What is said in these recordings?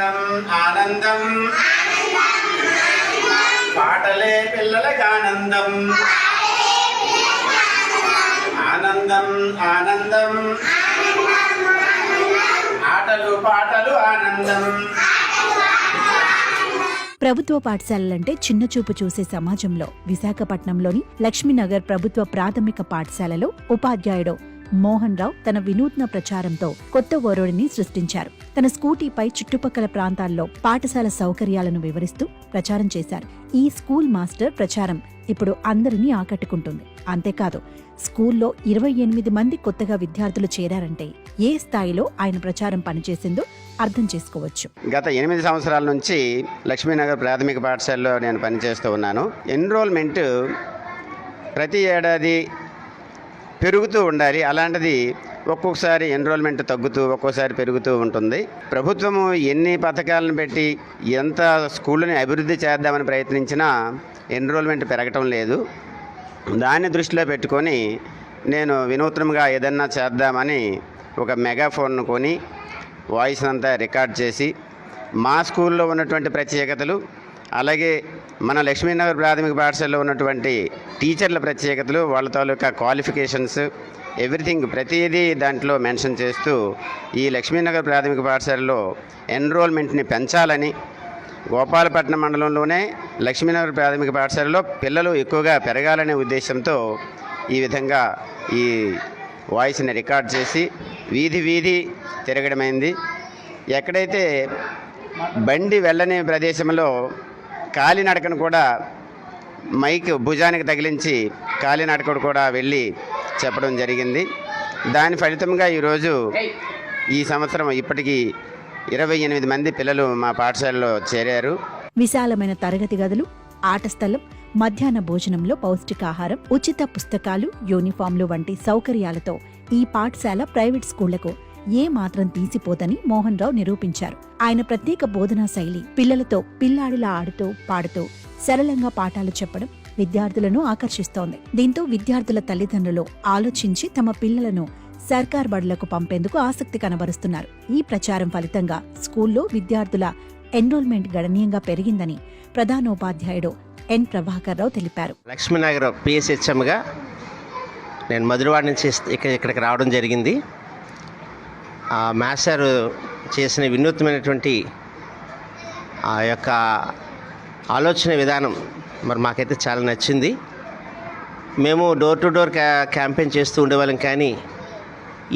ఆనందం ఆనందం పాటలే పిల్లలకు ఆనందం ఆనందం ఆనందం ఆటలు పాటలు ఆనందం. ప్రభుత్వ పాఠశాలలంటే చిన్నచూపు చూసే సమాజంలో విశాఖపట్నంలోని లక్ష్మీనగర్ ప్రభుత్వ ప్రాథమిక పాఠశాలలో ఉపాధ్యాయుడు మోహన్ రావు తన వినూత్న ప్రచారంతో కొత్త ఒరవడిని సృష్టించారు. తన స్కూటీపై చుట్టుపక్కల ప్రాంతాల్లో పాఠశాల సౌకర్యాలను వివరిస్తూ ప్రచారం చేశారు. ఈ స్కూల్ మాస్టర్ ప్రచారం ఇప్పుడు అందరినీ ఆకట్టుకుంటుంది. అంతేకాదు, స్కూల్లో 28 మంది కొత్తగా విద్యార్థులు చేరారంటే ఏ స్థాయిలో ఆయన ప్రచారం పనిచేసిందో అర్థం చేసుకోవచ్చు. గత 8 సంవత్సరాల నుంచి లక్ష్మీనగర్ ప్రాథమిక పాఠశాలలో నేను పనిచేస్తూ ఉన్నాను. ఎన్రోల్మెంట్ ప్రతి ఏడాది పెరుగుతూ ఉండాలి. అలాంటిది ఒక్కొక్కసారి ఎన్రోల్మెంట్ తగ్గుతూ ఒక్కోసారి పెరుగుతూ ఉంటుంది. ప్రభుత్వము ఎన్ని పథకాలను పెట్టి ఎంత స్కూళ్ళని అభివృద్ధి చేద్దామని ప్రయత్నించినా ఎన్రోల్మెంట్ పెరగటం లేదు. దాన్ని దృష్టిలో పెట్టుకొని నేను వినూత్నంగా ఏదన్నా చేద్దామని ఒక మెగాఫోన్ను కొని వాయిస్ అంతా రికార్డ్ చేసి మా స్కూల్లో ఉన్నటువంటి ప్రత్యేకతలు, అలాగే మన లక్ష్మీనగర్ ప్రాథమిక పాఠశాలలో ఉన్నటువంటి టీచర్ల ప్రత్యేకతలు, వాళ్ళ తాలూకా క్వాలిఫికేషన్స్, ఎవ్రీథింగ్ ప్రతిదీ దాంట్లో మెన్షన్ చేస్తూ ఈ లక్ష్మీనగర్ ప్రాథమిక పాఠశాలలో ఎన్రోల్మెంట్ని పెంచాలని, గోపాలపట్నం మండలంలోనే లక్ష్మీనగర్ ప్రాథమిక పాఠశాలలో పిల్లలు ఎక్కువగా పెరగాలనే ఉద్దేశంతో ఈ విధంగా ఈ వాయిస్ని రికార్డ్ చేసి వీధి వీధి తిరగడమైంది. ఎక్కడైతే బండి వెళ్ళని ప్రదేశంలో కాలినడకను కూడా మైక్ భుజానికి తగిలించి కాలినడకను కూడా వెళ్ళి చెప్పడం జరిగింది. దాని ఫలితంగా ఈరోజు ఈ సంవత్సరం ఇప్పటికీ 28 మంది పిల్లలు మా పాఠశాలలో చేరారు. విశాలమైన తరగతి గదులు, ఆట స్థలం, మధ్యాహ్న భోజనంలో పౌష్టికాహారం, ఉచిత పుస్తకాలు, యూనిఫామ్లు వంటి సౌకర్యాలతో ఈ పాఠశాల ప్రైవేట్ స్కూళ్లకు ఏ మాత్రం తీసిపోదని మోహన్ రావు నిరూపించారు. ఆయన ప్రత్యేక బోధనా శైలి పిల్లలతో పిల్లాడిలా ఆడుతూ పాడుతూ సరళంగా పాఠాలు చెప్పడం విద్యార్థులను ఆకర్షిస్తోంది. దీంతో విద్యార్థుల తల్లిదండ్రులు ఆలోచించి తమ పిల్లలను సర్కార్ బడులకు పంపేందుకు ఆసక్తి కనబరుస్తున్నారు. ఈ ప్రచారం ఫలితంగా స్కూల్లో విద్యార్థుల ఎన్రోల్మెంట్ గణనీయంగా పెరిగిందని ప్రధానోపాధ్యాయుడు ఎన్ ప్రభాకర్ రావు తెలిపారు. లక్ష్మీనగర్ పిఎస్హెచ్ఎంగా నేను మధురవాడ నుంచి ఇక్కడికి రావడం జరిగింది. మాస్టర్ చేసిన వినూత్నమైనటువంటి ఆ యొక్క ఆలోచన విధానం మరి మాకైతే చాలా నచ్చింది. మేము డోర్ టు డోర్ క్యాంపెయిన్ చేస్తూ ఉండేవాళ్ళం, కానీ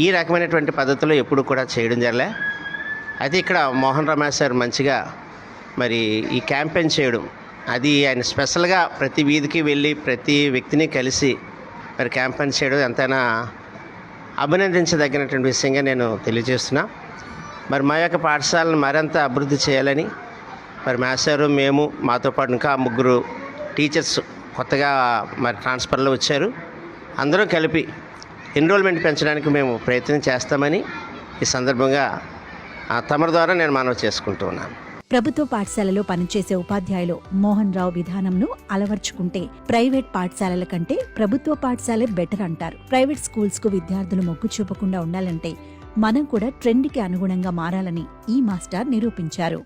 ఈ రకమైనటువంటి పద్ధతిలో ఎప్పుడు కూడా చేయడం జరలే. అయితే ఇక్కడ మోహన్ రావు మాస్టర్ మంచిగా మరి ఈ క్యాంపెయిన్ చేయడం, అది ఆయన స్పెషల్గా ప్రతి వీధికి వెళ్ళి ప్రతి వ్యక్తిని కలిసి మరి క్యాంపెయిన్ చేయడం ఎంతైనా అభినందించదగినటువంటి విషయంగా నేను తెలియజేస్తున్నా. మరి మా యొక్క పాఠశాలను మరింత అభివృద్ధి చేయాలని మరి మాస్టారు, మేము, మాతో పాటు ఇంకా 3 టీచర్స్ కొత్తగా మరి ట్రాన్స్ఫర్లో వచ్చారు. అందరం కలిపి ఎన్రోల్మెంట్ పెంచడానికి మేము ప్రయత్నం చేస్తామని ఈ సందర్భంగా తమరి ద్వారా నేను మనవి చేసుకుంటూ ఉన్నాను. ప్రభుత్వ పాఠశాలలో పనిచేసే ఉపాధ్యాయులు మోహన్ రావు విధానంను అలవర్చుకుంటే ప్రైవేట్ పాఠశాలల కంటే ప్రభుత్వ పాఠశాలే బెటర్ అంటారు. ప్రైవేట్ స్కూల్స్ కు విద్యార్థులు మొగ్గు చూపకుండా ఉండాలంటే మనం కూడా ట్రెండ్కి అనుగుణంగా మారాలని ఈ మాస్టర్ నిరూపించారు.